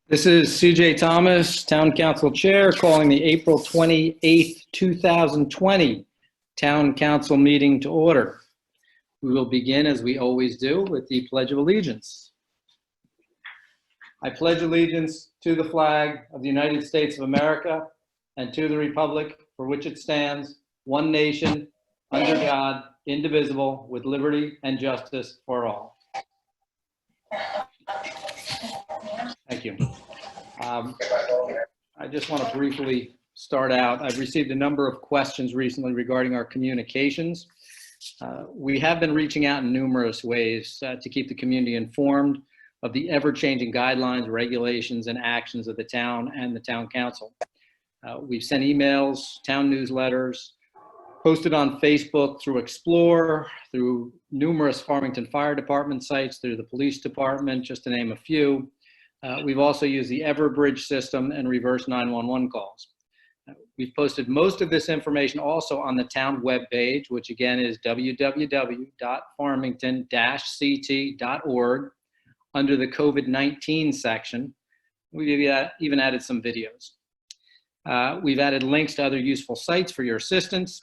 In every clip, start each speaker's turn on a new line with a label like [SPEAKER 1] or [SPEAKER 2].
[SPEAKER 1] This is CJ Thomas, Town Council Chair, calling the April 28th, 2020 Town Council meeting to order. We will begin, as we always do, with the Pledge of Allegiance. I pledge allegiance to the flag of the United States of America and to the republic for which it stands, one nation, under God, indivisible, with liberty and justice for all. Thank you. I just want to briefly start out. I've received a number of questions recently regarding our communications. We have been reaching out in numerous ways to keep the community informed of the ever-changing guidelines, regulations, and actions of the town and the town council. We've sent emails, town newsletters, posted on Facebook, through Explore, through numerous Farmington Fire Department sites, through the police department, just to name a few. We've also used the Everbridge system and reverse 911 calls. We've posted most of this information also on the town webpage, which again is www.farmington-ct.org under the COVID-19 section. We've even added some videos. We've added links to other useful sites for your assistance.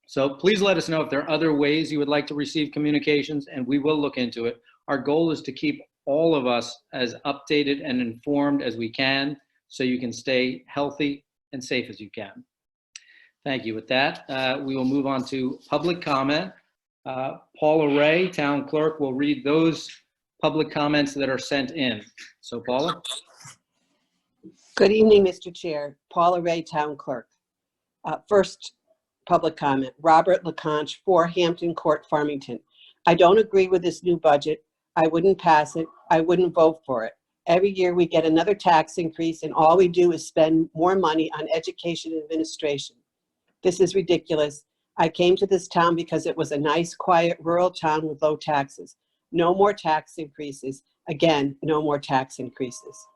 [SPEAKER 1] So please let us know if there are other ways you would like to receive communications, and we will look into it. Our goal is to keep all of us as updated and informed as we can, so you can stay healthy and safe as you can. Thank you. With that, we will move on to public comment. Paula Ray, Town Clerk, will read those public comments that are sent in. So Paula.
[SPEAKER 2] Good evening, Mr. Chair. Paula Ray, Town Clerk. First public comment, Robert LeConte, 4 Hampton Court, Farmington. I don't agree with this new budget. I wouldn't pass it. I wouldn't vote for it. Every year we get another tax increase and all we do is spend more money on education and administration. This is ridiculous. I came to this town because it was a nice, quiet, rural town with low taxes. No more tax increases. Again, no more tax increases.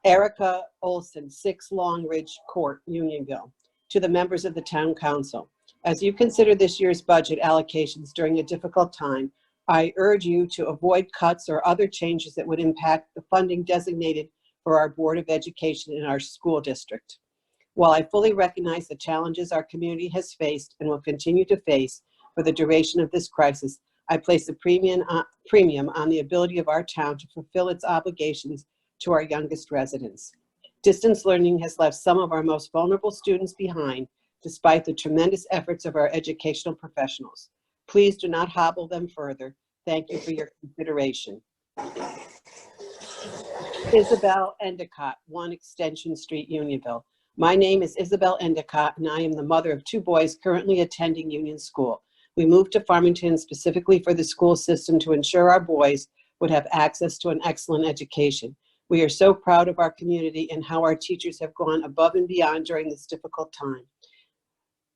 [SPEAKER 2] Erica Olson, 6 Long Ridge Court, Unionville. To the members of the Town Council, as you consider this year's budget allocations during a difficult time, I urge you to avoid cuts or other changes that would impact the funding designated for our Board of Education in our school district. While I fully recognize the challenges our community has faced and will continue to face for the duration of this crisis, I place a premium on the ability of our town to fulfill its obligations to our youngest residents. Distance learning has left some of our most vulnerable students behind, despite the tremendous efforts of our educational professionals. Please do not hobble them further. Thank you for your consideration. Isabel Endicott, 1 Extension Street, Unionville. My name is Isabel Endicott, and I am the mother of 2 boys currently attending Union School. We moved to Farmington specifically for the school system to ensure our boys would have access to an excellent education. We are so proud of our community and how our teachers have gone above and beyond during this difficult time.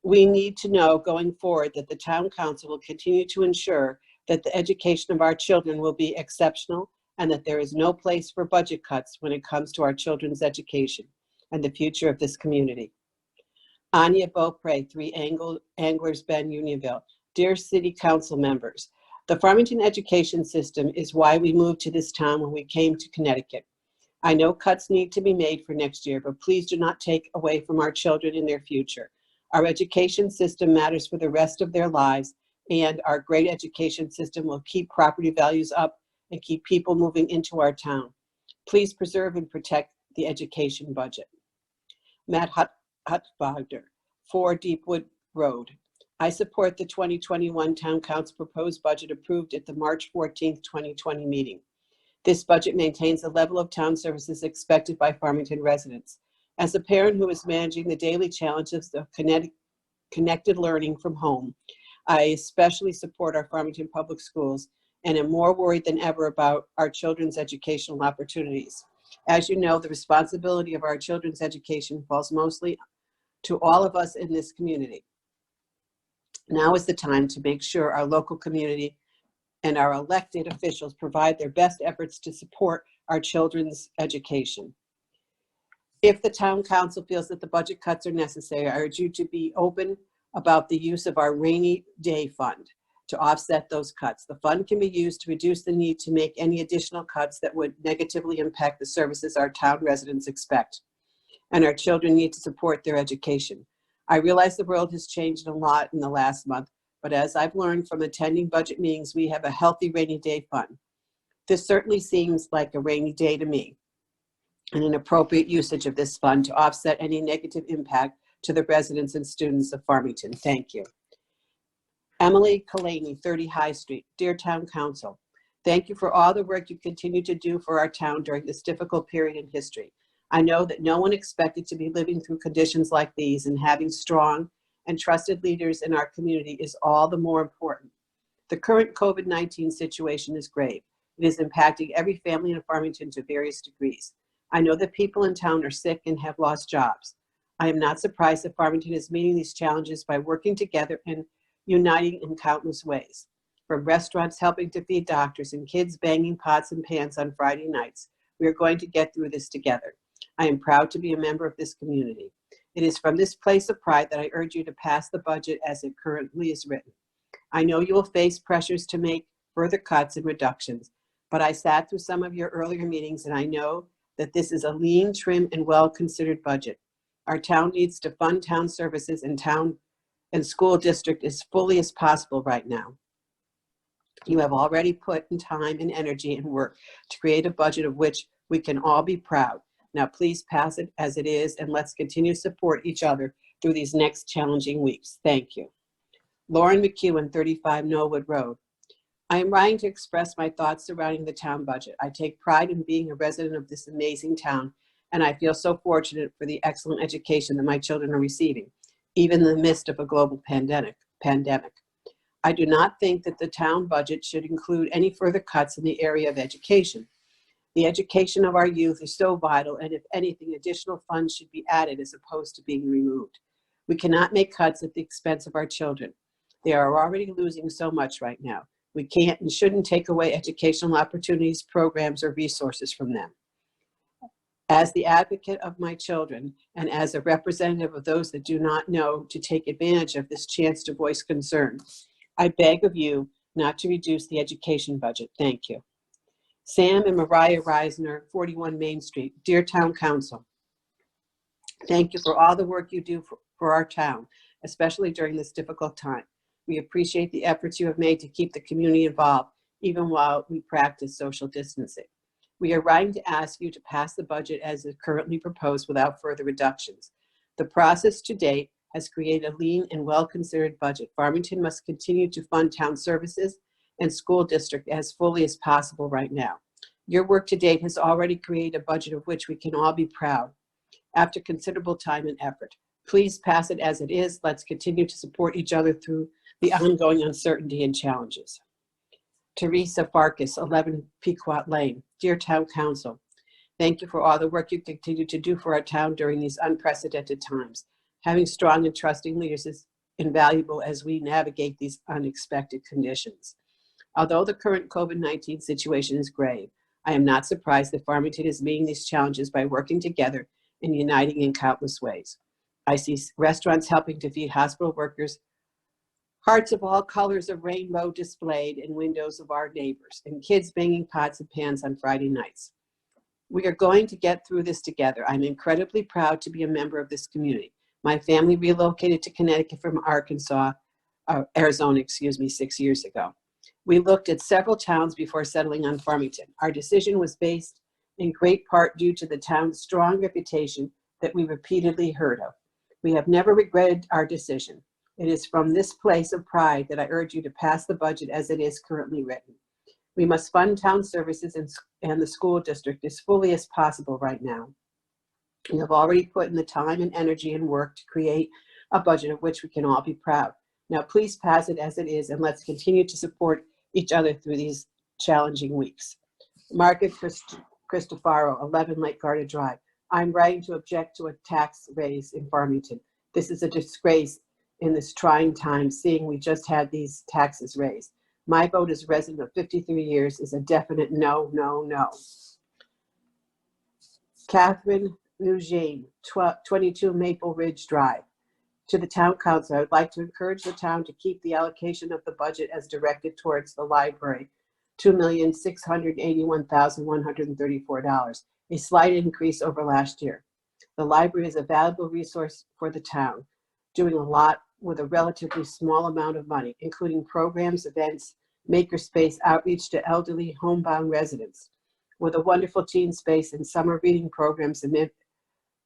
[SPEAKER 2] We need to know going forward that the Town Council will continue to ensure that the education of our children will be exceptional and that there is no place for budget cuts when it comes to our children's education and the future of this community. Anya Beaupre, 3 Anglers Bend, Unionville. Dear City Council members, the Farmington education system is why we moved to this town when we came to Connecticut. I know cuts need to be made for next year, but please do not take away from our children in their future. Our education system matters for the rest of their lives, and our great education system will keep property values up and keep people moving into our town. Please preserve and protect the education budget. Matt Hutwagner, 4 Deepwood Road. I support the 2021 Town Council proposed budget approved at the March 14th, 2020 meeting. This budget maintains the level of town services expected by Farmington residents. As a parent who is managing the daily challenges of connected learning from home, I especially support our Farmington Public Schools and am more worried than ever about our children's educational opportunities. As you know, the responsibility of our children's education falls mostly to all of us in this community. Now is the time to make sure our local community and our elected officials provide their best efforts to support our children's education. If the Town Council feels that the budget cuts are necessary, I urge you to be open about the use of our rainy day fund. to offset those cuts. The fund can be used to reduce the need to make any additional cuts that would negatively impact the services our town residents expect and our children need to support their education. I realize the world has changed a lot in the last month, but as I've learned from attending budget meetings, we have a healthy rainy day fund. This certainly seems like a rainy day to me, and an appropriate usage of this fund to offset any negative impact to the residents and students of Farmington. Thank you. Emily Kalani, 30 High Street. Dear Town Council, thank you for all the work you continue to do for our town during this difficult period in history. I know that no one expected to be living through conditions like these, and having strong and trusted leaders in our community is all the more important. The current COVID-19 situation is grave. It is impacting every family in Farmington to various degrees. I know that people in town are sick and have lost jobs. I am not surprised that Farmington is meeting these challenges by working together and uniting in countless ways. From restaurants helping to feed doctors and kids banging pots and pans on Friday nights, we are going to get through this together. I am proud to be a member of this community. It is from this place of pride that I urge you to pass the budget as it currently is written. I know you will face pressures to make further cuts and reductions, but I sat through some of your earlier meetings and I know that this is a lean, trim, and well-considered budget. Our town needs to fund town services and town and school district as fully as possible right now. You have already put in time and energy and work to create a budget of which we can all be proud. Now please pass it as it is, and let's continue to support each other through these next challenging weeks. Thank you. Lauren McEwen, 35 Knollwood Road. I am writing to express my thoughts surrounding the town budget. I take pride in being a resident of this amazing town, and I feel so fortunate for the excellent education that my children are receiving, even in the midst of a global pandemic. I do not think that the town budget should include any further cuts in the area of education. The education of our youth is so vital, and if anything, additional funds should be added as opposed to being removed. We cannot make cuts at the expense of our children. They are already losing so much right now. We can't and shouldn't take away educational opportunities, programs, or resources from them. As the advocate of my children and as a representative of those that do not know to take advantage of this chance to voice concern, I beg of you not to reduce the education budget. Thank you. Sam and Mariah Reisner, 41 Main Street. Dear Town Council, thank you for all the work you do for our town, especially during this difficult time. We appreciate the efforts you have made to keep the community involved, even while we practice social distancing. We are writing to ask you to pass the budget as is currently proposed without further reductions. The process to date has created a lean and well-considered budget. Farmington must continue to fund town services and school district as fully as possible right now. Your work to date has already created a budget of which we can all be proud after considerable time and effort. Please pass it as it is. Let's continue to support each other through the ongoing uncertainty and challenges. Teresa Farkas, 11 Pequot Lane. Dear Town Council, thank you for all the work you continue to do for our town during these unprecedented times. Having strong and trusting leaders is invaluable as we navigate these unexpected conditions. Although the current COVID-19 situation is grave, I am not surprised that Farmington is meeting these challenges by working together and uniting in countless ways. I see restaurants helping to feed hospital workers, hearts of all colors of rainbow displayed in windows of our neighbors, and kids banging pots and pans on Friday nights. We are going to get through this together. I'm incredibly proud to be a member of this community. My family relocated to Connecticut from Arizona, 6 years ago. We looked at several towns before settling on Farmington. Our decision was based in great part due to the town's strong reputation that we repeatedly heard of. We have never regretted our decision. It is from this place of pride that I urge you to pass the budget as it is currently written. We must fund town services and the school district as fully as possible right now. We have already put in the time and energy and work to create a budget of which we can all be proud. Now please pass it as it is, and let's continue to support each other through these challenging weeks. Margaret Cristofaro, 11 Lake Garda Drive. I'm writing to object to a tax raise in Farmington. This is a disgrace in this trying time, seeing we just had these taxes raised. My vote as resident of 53 years is a definite no, no, no. Catherine Nugene, 22 Maple Ridge Drive. To the town council, I would like to encourage the town to keep the allocation of the budget as directed towards the library, $2,681,134, a slight increase over last year. The library is a valuable resource for the town, doing a lot with a relatively small amount of money, including programs, events, makerspace, outreach to elderly homebound residents, with a wonderful teen space and summer reading programs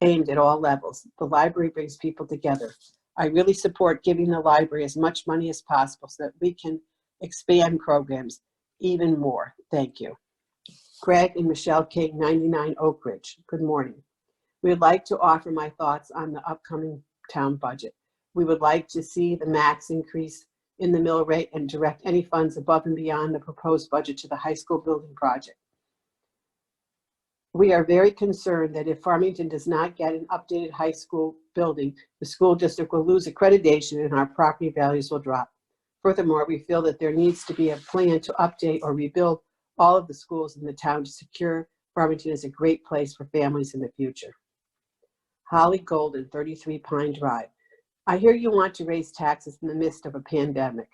[SPEAKER 2] aimed at all levels. The library brings people together. I really support giving the library as much money as possible so that we can expand programs even more. Thank you. Greg and Michelle King, 99 Oak Ridge. Good morning. We would like to offer my thoughts on the upcoming town budget. We would like to see the max increase in the mill rate and direct any funds above and beyond the proposed budget to the high school building project. We are very concerned that if Farmington does not get an updated high school building, the school district will lose accreditation and our property values will drop. Furthermore, we feel that there needs to be a plan to update or rebuild all of the schools in the town to secure Farmington as a great place for families in the future. Holly Golden, 33 Pine Drive. I hear you want to raise taxes in the midst of a pandemic.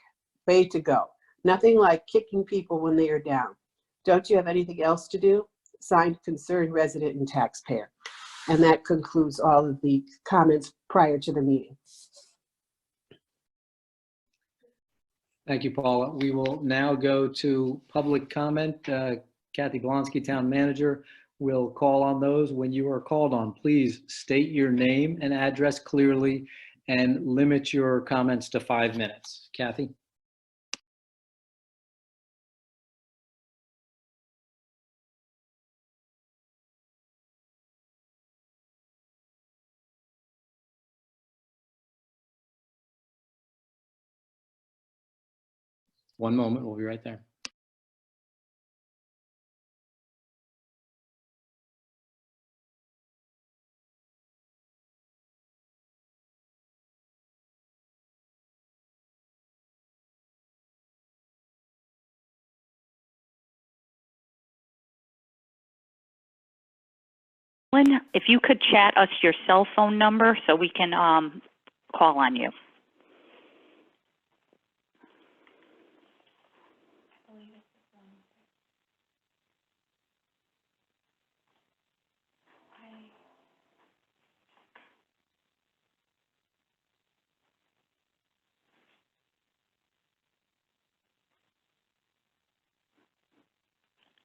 [SPEAKER 2] Way to go. Nothing like kicking people when they are down. Don't you have anything else to do? Signed, concerned resident and taxpayer. And that concludes all of the comments prior to the meeting.
[SPEAKER 1] Thank you, Paula. We will now go to public comment. Kathy Blonsky, Town Manager, will call on those. When you are called on, please state your name and address clearly and limit your comments to 5 minutes. Kathy? One moment, we'll be right there.
[SPEAKER 3] If you could chat us your cell phone number so we can call on you.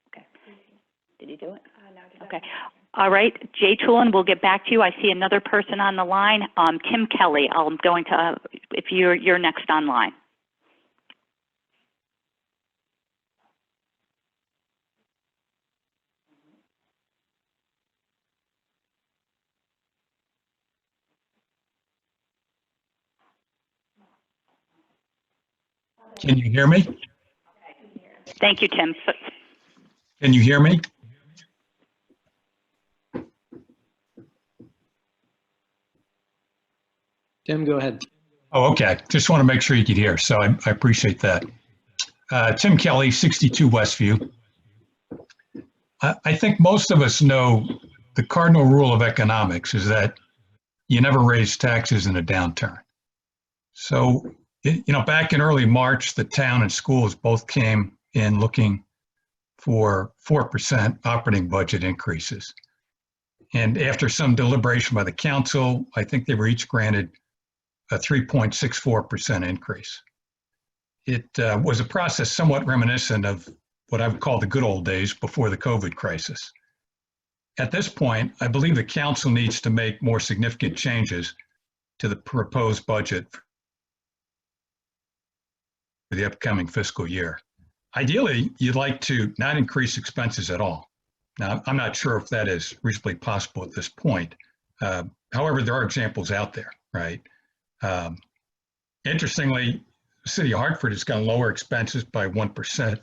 [SPEAKER 3] Okay. Did you do it? No. Okay. All right, Jay Tulin, we'll get back to you. I see another person on the line. Tim Kelly, I'm going to, if you're next online.
[SPEAKER 4] Can you hear me?
[SPEAKER 3] Thank you, Tim.
[SPEAKER 4] Can you hear me?
[SPEAKER 1] Tim, go ahead.
[SPEAKER 4] Oh, okay. Just want to make sure you could hear. So I appreciate that. Tim Kelly, 62 Westview. I think most of us know the cardinal rule of economics is that you never raise taxes in a downturn. So, back in early March, the town and schools both came in looking for 4% operating budget increases. And after some deliberation by the council, I think they were each granted a 3.64% increase. It was a process somewhat reminiscent of what I would call the good old days before the COVID crisis. At this point, I believe the council needs to make more significant changes to the proposed budget for the upcoming fiscal year. Ideally, you'd like to not increase expenses at all. Now, I'm not sure if that is reasonably possible at this point. However, there are examples out there, right? Interestingly, the city of Hartford is going to lower expenses by 1%.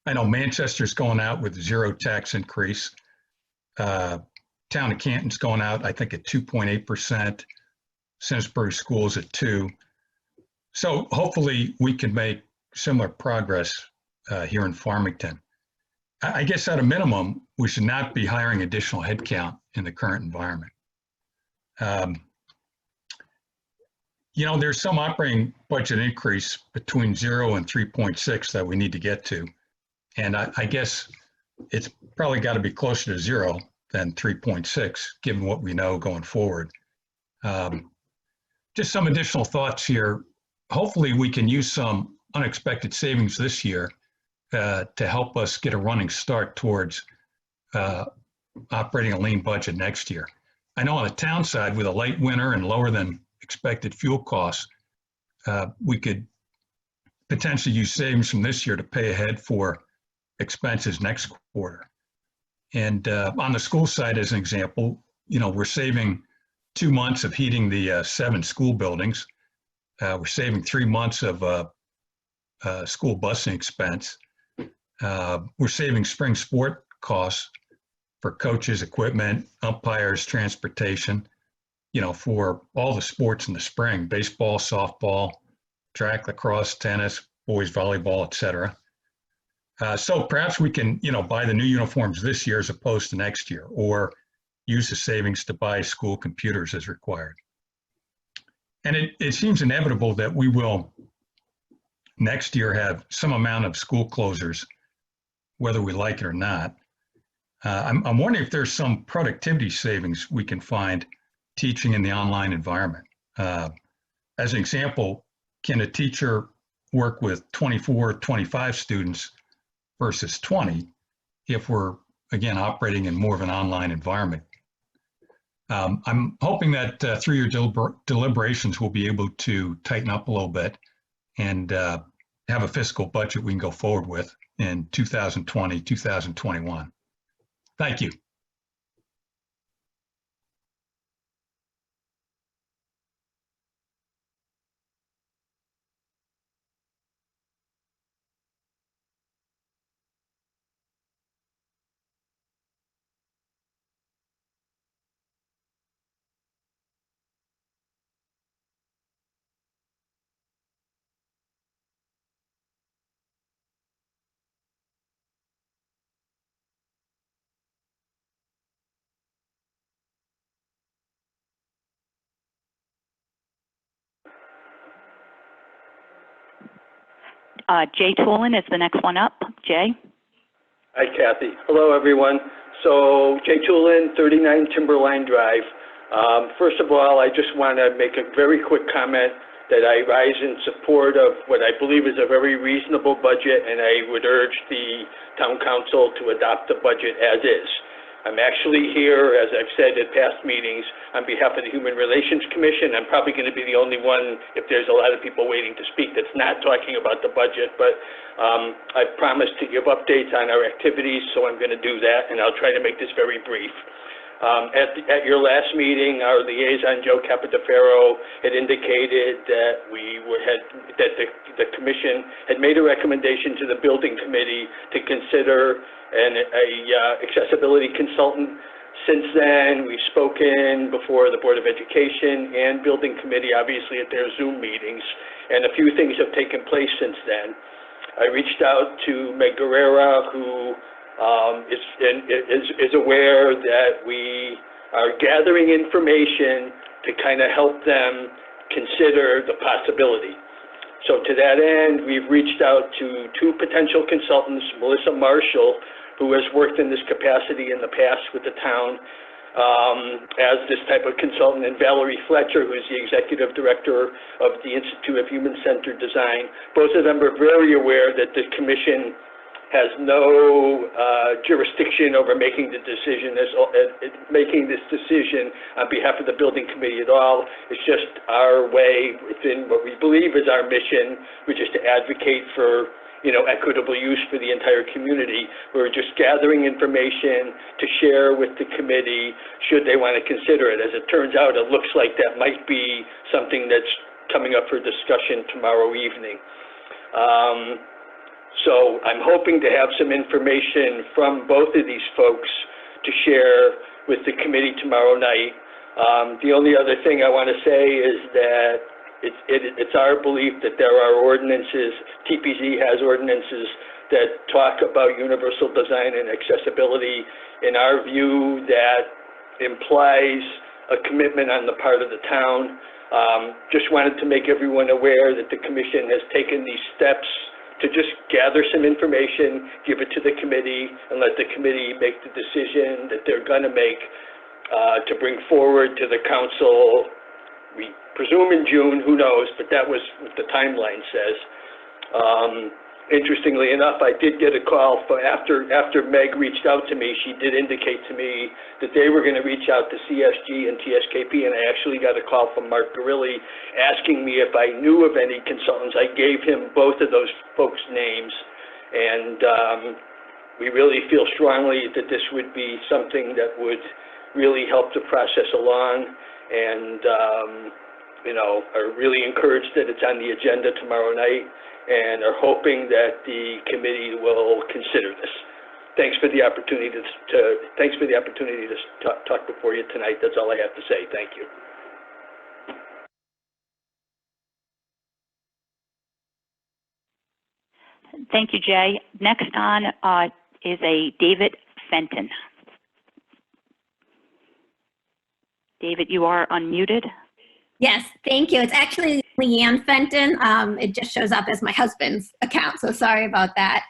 [SPEAKER 4] I know Manchester's going out with 0 tax increase. Town of Canton's going out, I think, at 2.8%. Simsbury Schools at 2%. So hopefully we can make similar progress here in Farmington. I guess at a minimum, we should not be hiring additional headcount in the current environment. There's some operating budget increase between 0 and 3.6 that we need to get to. And I guess it's probably got to be closer to 0 than 3.6, given what we know going forward. Just some additional thoughts here. Hopefully we can use some unexpected savings this year to help us get a running start towards operating a lean budget next year. I know on the town side, with a light winter and lower than expected fuel costs, we could potentially use savings from this year to pay ahead for expenses next quarter. And on the school side, as an example, we're saving 2 months of heating the 7 school buildings. We're saving 3 months of school busing expense. We're saving spring sport costs for coaches, equipment, umpires, transportation, for all the sports in the spring: baseball, softball, track, lacrosse, tennis, boys volleyball, etc. So perhaps we can, buy the new uniforms this year as opposed to next year, or use the savings to buy school computers as required. And it seems inevitable that we will next year have some amount of school closures, whether we like it or not. I'm wondering if there's some productivity savings we can find teaching in the online environment. As an example, can a teacher work with 24, 25 students versus 20 if we're, again, operating in more of an online environment? I'm hoping that through your deliberations, we'll be able to tighten up a little bit and have a fiscal budget we can go forward with in 2020, 2021. Thank you.
[SPEAKER 3] Jay Toolin is the next one up. Jay?
[SPEAKER 5] Hi, Kathy. Hello, everyone. So, Jay Toolin, 39 Timberline Drive. First of all, I just want to make a very quick comment that I rise in support of what I believe is a very reasonable budget, and I would urge the Town Council to adopt the budget as is. I'm actually here, as I've said at past meetings, on behalf of the Human Relations Commission. I'm probably going to be the only one, if there's a lot of people waiting to speak, that's not talking about the budget, but I promised to give updates on our activities, so I'm going to do that, and I'll try to make this very brief. At your last meeting, our liaison, Joe Capodefaro, had indicated that the commission had made a recommendation to the building committee to consider an accessibility consultant. Since then, we've spoken before the Board of Education and Building Committee, obviously at their Zoom meetings, and a few things have taken place since then. I reached out to Meg Guerrera, who is aware that we are gathering information to kind of help them consider the possibility. So to that end, we've reached out to 2 potential consultants, Melissa Marshall, who has worked in this capacity in the past with the town as this type of consultant, and Valerie Fletcher, who is the executive director of the Institute of Human-Centered Design. Both of them are very aware that the commission has no jurisdiction over making this decision on behalf of the building committee at all. It's just our way within what we believe is our mission, which is to advocate for equitable use for the entire community. We're just gathering information to share with the committee should they want to consider it. As it turns out, it looks like that might be something that's coming up for discussion tomorrow evening. So I'm hoping to have some information from both of these folks to share with the committee tomorrow night. The only other thing I want to say is that it's our belief that there are ordinances, TPZ has ordinances that talk about universal design and accessibility. In our view, that implies a commitment on the part of the town Just wanted to make everyone aware that the commission has taken these steps to just gather some information, give it to the committee, and let the committee make the decision that they're going to make to bring forward to the council. We presume in June, who knows, but that was what the timeline says. Interestingly enough, I did get a call after Meg reached out to me. She did indicate to me that they were going to reach out to CSG and TSKP, and I actually got a call from Mark Garilli asking me if I knew of any consultants. I gave him both of those folks' names, and we really feel strongly that this would be something that would really help the process along, and you know, are really encouraged that it's on the agenda tomorrow night, and are hoping that the committee will consider this. Thanks for the opportunity to talk before you tonight. That's all I have to say. Thank you.
[SPEAKER 3] Thank you, Jay. Next on is a David Fenton. David, you are unmuted.
[SPEAKER 6] Yes, thank you. It's actually Leanne Fenton. It just shows up as my husband's account, so sorry about that.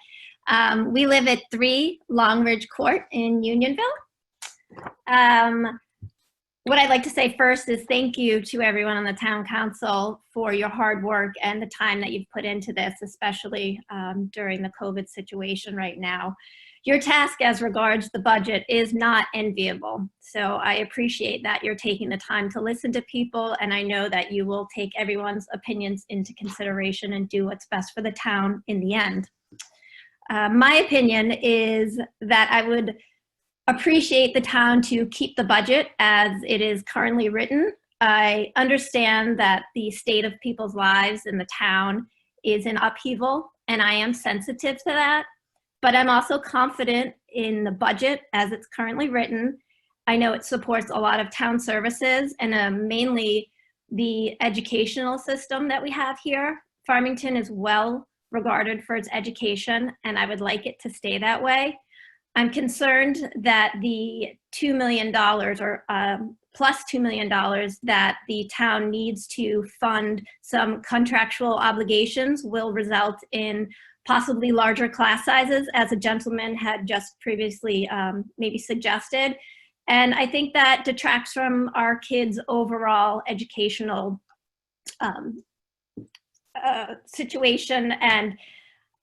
[SPEAKER 6] We live at 3 Long Ridge Court in Unionville. What I'd like to say first is thank you to everyone on the town council for your hard work and the time that you've put into this, especially during the COVID situation right now. Your task as regards the budget is not enviable. So I appreciate that you're taking the time to listen to people, and I know that you will take everyone's opinions into consideration and do what's best for the town in the end. My opinion is that I would appreciate the town to keep the budget as it is currently written. I understand that the state of people's lives in the town is in upheaval, and I am sensitive to that. But I'm also confident in the budget as it's currently written. I know it supports a lot of town services and mainly the educational system that we have here. Farmington is well regarded for its education, and I would like it to stay that way. I'm concerned that the $2 million or plus $2 million that the town needs to fund some contractual obligations will result in possibly larger class sizes, as a gentleman had just previously maybe suggested. And I think that detracts from our kids' overall educational situation. And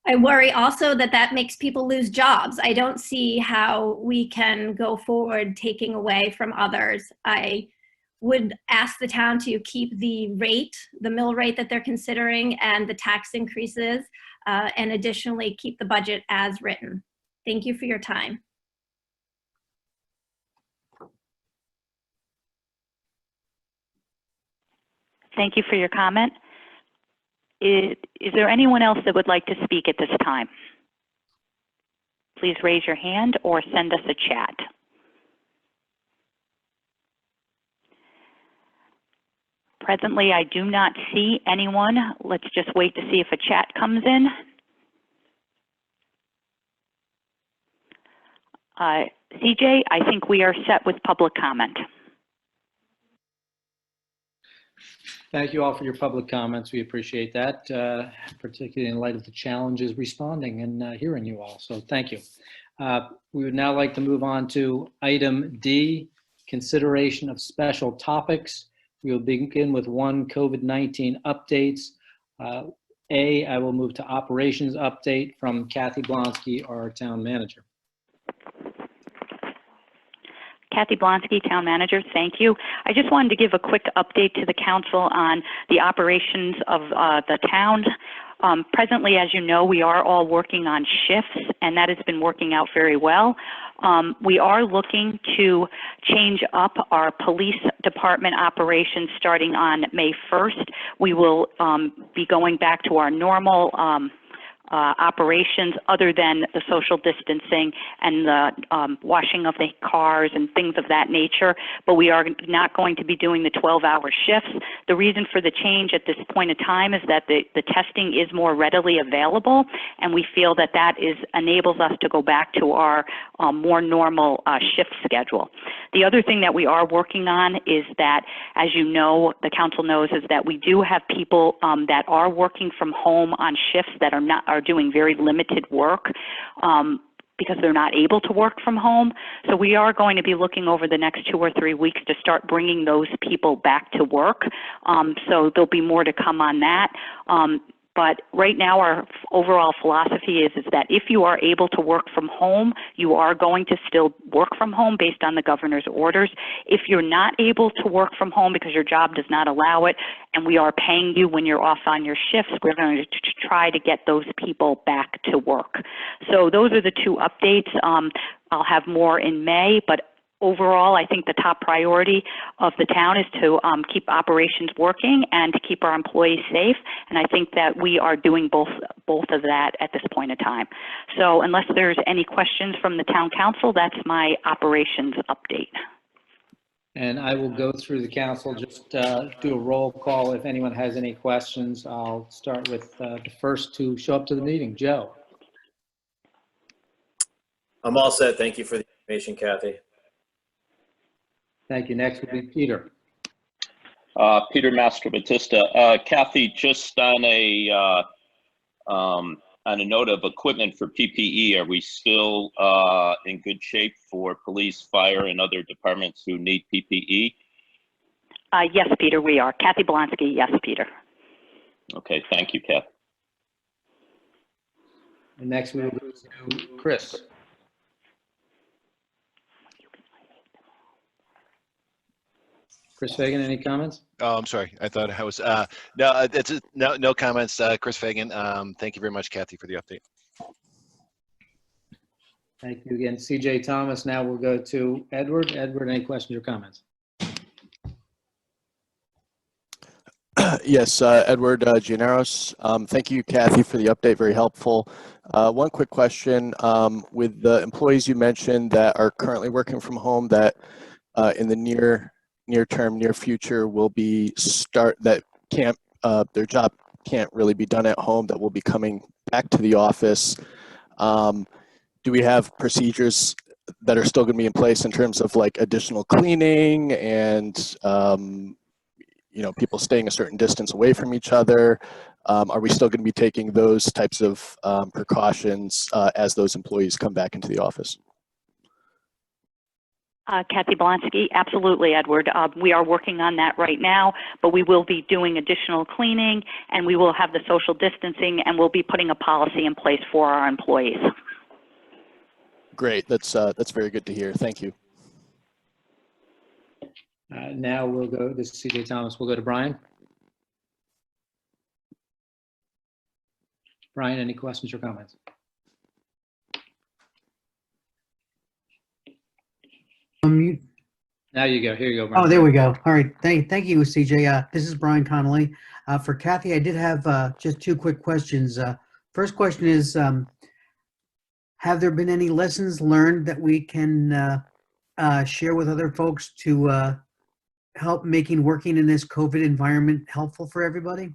[SPEAKER 6] I worry also that that makes people lose jobs. I don't see how we can go forward taking away from others. I would ask the town to keep the rate, the mill rate that they're considering, and the tax increases, and additionally keep the budget as written. Thank you for your time.
[SPEAKER 3] Thank you for your comment. Is there anyone else that would like to speak at this time? Please raise your hand or send us a chat. Presently, I do not see anyone. Let's just wait to see if a chat comes in. CJ, I think we are set with public comment.
[SPEAKER 1] Thank you all for your public comments. We appreciate that, particularly in light of the challenges responding and hearing you all. So thank you. We would now like to move on to item D, consideration of special topics. We will begin with 1 COVID-19 updates. I will move to operations update from Kathy Blonsky, our town manager.
[SPEAKER 3] Kathy Blonsky, Town Manager, thank you. I just wanted to give a quick update to the council on the operations of the town. Presently, as you know, we are all working on shifts, and that has been working out very well. We are looking to change up our police department operations starting on May 1st. We will be going back to our normal operations other than the social distancing and the washing of the cars and things of that nature, but we are not going to be doing the 12-hour shifts. The reason for the change at this point in time is that the testing is more readily available, and we feel that enables us to go back to our more normal shift schedule. The other thing that we are working on is that, as you know, the council knows, is that we do have people that are working from home on shifts that are doing very limited work because they're not able to work from home. So we are going to be looking over the next 2 or 3 weeks to start bringing those people back to work. So there'll be more to come on that. But right now, our overall philosophy is that if you are able to work from home, you are going to still work from home based on the governor's orders. If you're not able to work from home because your job does not allow it, and we are paying you when you're off on your shifts, we're going to try to get those people back to work. So those are the two updates. I'll have more in May, but overall, I think the top priority of the town is to keep operations working and to keep our employees safe. And I think that we are doing both of that at this point in time. So unless there's any questions from the town council, that's my operations update.
[SPEAKER 1] And I will go through the council, just do a roll call. If anyone has any questions, I'll start with the first to show up to the meeting. Joe.
[SPEAKER 7] I'm all set. Thank you for the information, Kathy. Thank
[SPEAKER 1] you. Next would be Peter.
[SPEAKER 8] Peter Master Batista. Kathy, just on a note of equipment for PPE, are we still in good shape for police, fire, and other departments who need PPE?
[SPEAKER 3] Yes, Peter, we are. Kathy Blonsky, yes, Peter.
[SPEAKER 8] Okay, thank you, Kathy.
[SPEAKER 1] And next we will go to Chris. Chris Fagan, any comments?
[SPEAKER 9] Oh, I'm sorry. I thought I was, no, no comments. Chris Fagan. Thank you very much, Kathy, for the update.
[SPEAKER 1] Thank you again. CJ Thomas. Now we'll go to Edward. Edward, any questions or comments?
[SPEAKER 10] Yes, Edward Gianaros. Thank you, Kathy, for the update. Very helpful. One quick question. With the employees you mentioned that are currently working from home, that in the near term, near future will be that can't, their job can't really be done at home, that will be coming back to the office. Do we have procedures that are still going to be in place in terms of like additional cleaning and people staying a certain distance away from each other? Are we still going to be taking those types of precautions as those employees come back into the office?
[SPEAKER 3] Kathy Blonsky, absolutely, Edward. We are working on that right now, but we will be doing additional cleaning, and we will have the social distancing, and we'll be putting a policy in place for our employees.
[SPEAKER 10] Great. That's very good to hear. Thank you.
[SPEAKER 1] Now we'll go, this is CJ Thomas. We'll go to Brian. Brian, any questions or comments? Now you go. Here you go, Brian.
[SPEAKER 11] Oh, there we go. All right. Thank you, CJ. This is Brian Connolly. For Kathy, I did have just two quick questions. First question is, have there been any lessons learned that we can share with other folks to help making working in this COVID environment helpful for everybody?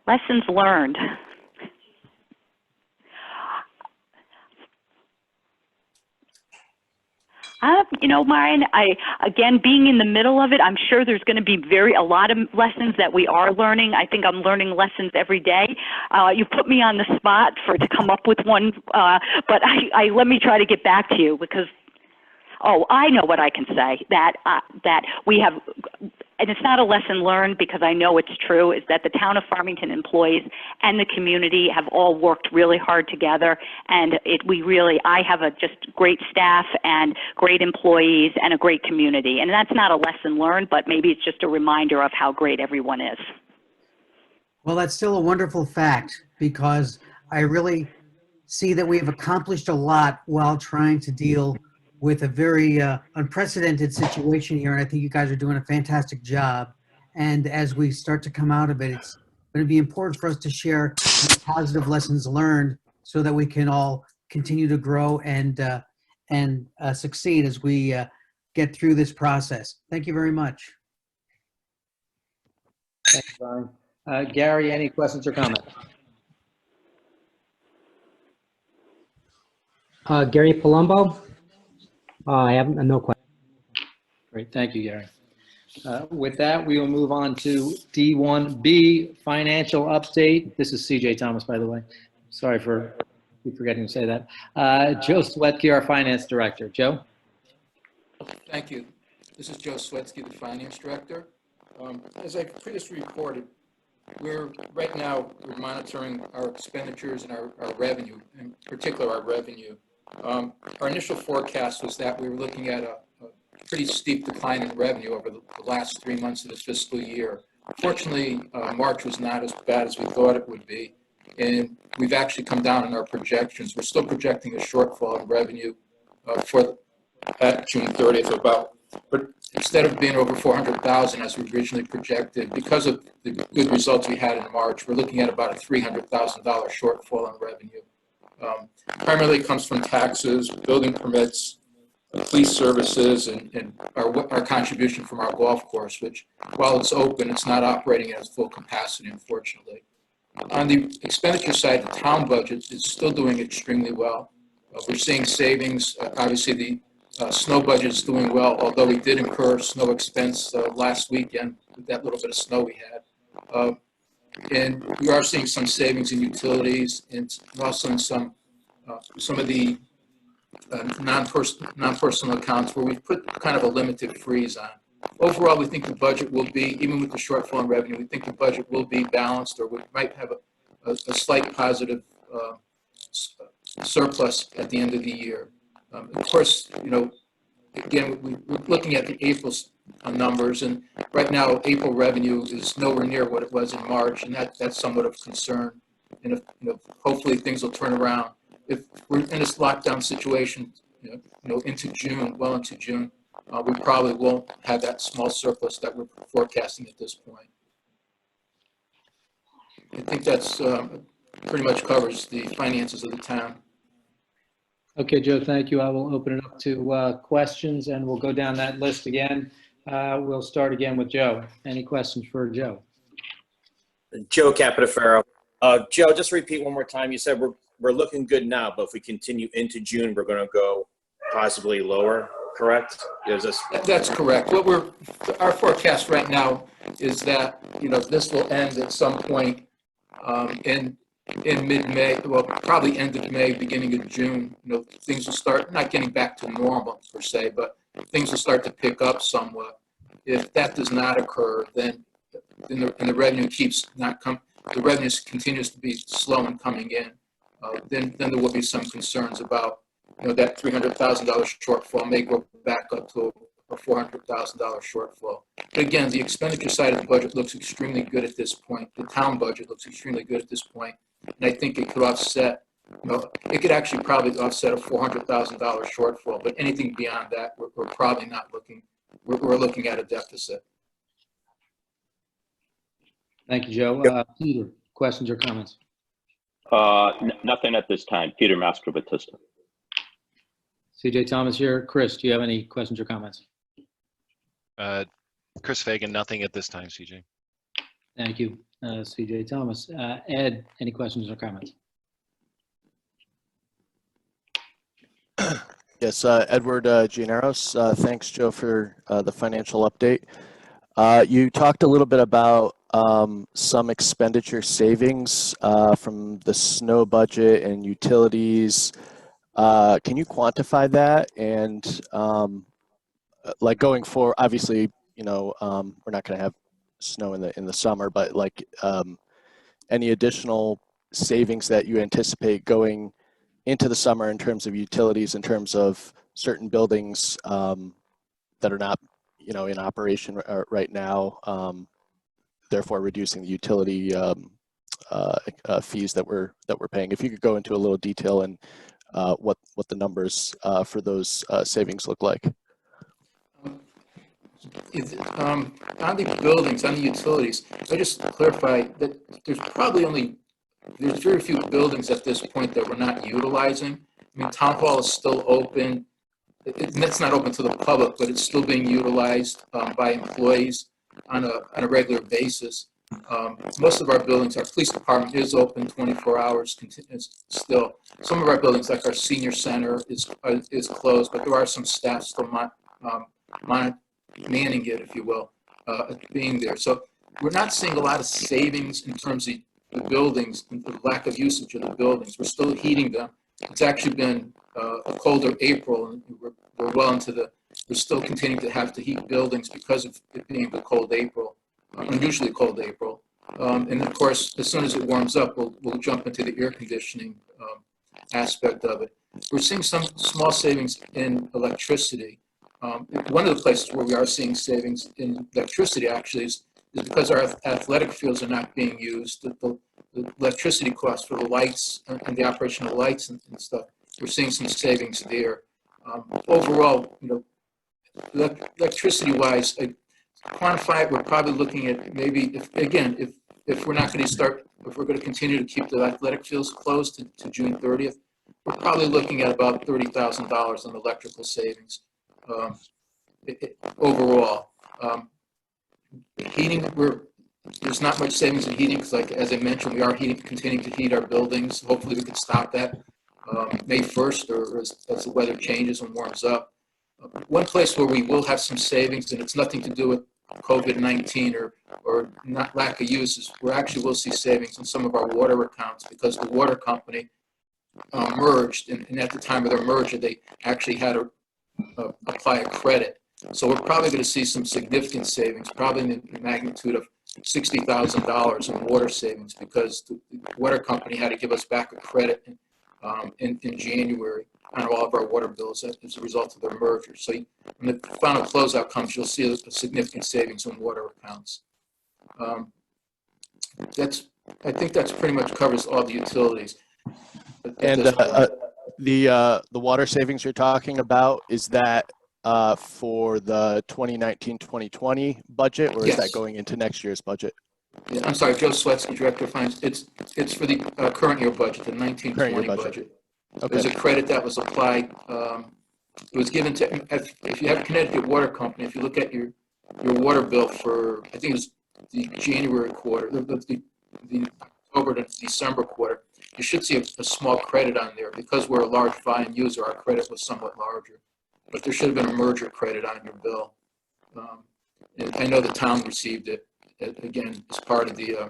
[SPEAKER 3] Lessons learned. Marian, again, being in the middle of it, I'm sure there's going to be a lot of lessons that we are learning. I think I'm learning lessons every day. You put me on the spot to come up with one, but let me try to get back to you because, I know what I can say, that we have, and it's not a lesson learned because I know it's true, is that the town of Farmington employees and the community have all worked really hard together, and I have a just great staff and great employees and a great community, and that's not a lesson learned, but maybe it's just a reminder of how great everyone is.
[SPEAKER 11] Well, that's still a wonderful fact because I really see that we have accomplished a lot while trying to deal with a very unprecedented situation here, and I think you guys are doing a fantastic job. And as we start to come out of it, but it'd be important for us to share positive lessons learned so that we can all continue to grow and succeed as we get through this process. Thank you very much.
[SPEAKER 1] Thanks, Brian. Gary, any questions or comments?
[SPEAKER 12] Gary Palumbo. I have no questions.
[SPEAKER 1] Great, thank you, Gary. With that, we will move on to D1B, financial update. This is CJ Thomas, by the way. Sorry for forgetting to say that. Joe Swetsky, our finance director. Joe?
[SPEAKER 13] Thank you. This is Joe Swetsky, the finance director. As I previously reported, right now we're monitoring our expenditures and our revenue, in particular our revenue. Our initial forecast was that we were looking at a pretty steep decline in revenue over the last 3 months of this fiscal year. Fortunately, March was not as bad as we thought it would be, and we've actually come down in our projections. We're still projecting a shortfall in revenue at June 30th but instead of being over 400,000 as we originally projected, because of the good results we had in March, we're looking at about a $300,000 shortfall in revenue. Primarily comes from taxes, building permits, police services, and our contribution from our golf course, which, while it's open, it's not operating at its full capacity, unfortunately. On the expenditure side, the town budget is still doing extremely well. We're seeing savings. Obviously, the snow budget is doing well, although we did incur snow expense last weekend with that little bit of snow we had. And we are seeing some savings in utilities and also in some of the non-personal accounts where we've put kind of a limited freeze on. Overall, we think the budget will be, even with the shortfall in revenue, we think the budget will be balanced, or we might have a slight positive surplus at the end of the year. Of course, again, we're looking at the April numbers, and right now April revenue is nowhere near what it was in March, and that's somewhat of concern. And if, hopefully things will turn around. If we're in this lockdown situation, into June, well into June, we probably won't have that small surplus that we're forecasting at this point. I think that's pretty much covers the finances of the town.
[SPEAKER 1] Okay, Joe, thank you. I will open it up to questions, and we'll go down that list again. We'll start again with Joe. Any questions for Joe?
[SPEAKER 7] Joe Capitafaro. Joe, just repeat one more time. You said we're looking good now, but if we continue into June, we're going to go possibly lower, correct?
[SPEAKER 13] That's correct. Our forecast right now is that, this will end at some point in mid-May, well, probably end of May, beginning of June. Things will start not getting back to normal per se, but things will start to pick up somewhat. If that does not occur, then the revenue keeps not come. The revenue continues to be slow in coming in. Then there will be some concerns about that $300,000 shortfall may go back up to a $400,000 shortfall. But again, the expenditure side of the budget looks extremely good at this point. The town budget looks extremely good at this point, and I think it could offset. It could actually probably offset a $400,000 shortfall. But anything beyond that, we're probably not looking. We're looking at a deficit.
[SPEAKER 1] Thank you, Joe. Peter, questions or comments?
[SPEAKER 8] Nothing at this time. Peter Mastrobatista.
[SPEAKER 1] CJ Thomas here. Chris, do you have any questions or comments?
[SPEAKER 9] Chris Fagan, nothing at this time, CJ.
[SPEAKER 1] Thank you, CJ Thomas. Ed, any questions or comments?
[SPEAKER 10] Yes, Edward Gianaros. Thanks, Joe, for the financial update. You talked a little bit about some expenditure savings from the snow budget and utilities. Can you quantify that? And like going forward, obviously, we're not going to have snow in the summer, but like any additional savings that you anticipate going into the summer in terms of utilities, in terms of certain buildings that are not, in operation right now, therefore reducing the utility fees that we're paying. If you could go into a little detail and what the numbers for those savings look like.
[SPEAKER 13] On the buildings, on the utilities, I just clarify that there's very few buildings at this point that we're not utilizing. I mean, Town Hall is still open. It's not open to the public, but it's still being utilized by employees on a regular basis. Most of our buildings, our police department is open 24 hours still. Some of our buildings, like our senior center, is closed, but there are some staff still manning it, if you will, being there. So we're not seeing a lot of savings in terms of the buildings, the lack of usage of the buildings. We're still heating them. It's actually been a colder April, and we're well into we're still continuing to have to heat buildings because of it being the cold April, unusually cold April. And of course, as soon as it warms up, we'll jump into the air conditioning aspect of it. We're seeing some small savings in electricity. One of the places where we are seeing savings in electricity actually is because our athletic fields are not being used. The electricity costs for the lights and the operation of the lights and stuff, we're seeing some savings there. Overall, electricity-wise, quantify it, we're probably looking at maybe, if we're not going to if we're going to continue to keep the athletic fields closed to June 30th, we're probably looking at about $30,000 in electrical savings overall. Heating, there's not much savings in heating because, like as I mentioned, we are continuing to heat our buildings. Hopefully, we can stop that May 1st or as the weather changes and warms up. One place where we will have some savings, and it's nothing to do with COVID-19 or not lack of use, is we actually will see savings in some of our water accounts because the water company merged, and at the time of their merger, they actually had to apply a credit. So we're probably going to see some significant savings, probably in the magnitude of $60,000 in water savings because the water company had to give us back a credit in January on all of our water bills as a result of their merger. So when the final closeout comes, you'll see a significant savings in water accounts. I think that's pretty much covers all the utilities.
[SPEAKER 10] And the water savings you're talking about, is that for the 2019-2020 budget, or is that going into next year's budget?
[SPEAKER 13] Yeah, I'm sorry, Joe Swetsky, Director of Finance. It's for the current year budget, the 1920 budget. Okay. There's a credit that was applied. It was given to, if you have Connecticut Water Company, if you look at your water bill for, I think it was the January quarter, the October to December quarter, you should see a small credit on there. Because we're a large volume user, our credit was somewhat larger. But there should have been a merger credit on your bill. And I know the town received it, again, as part of the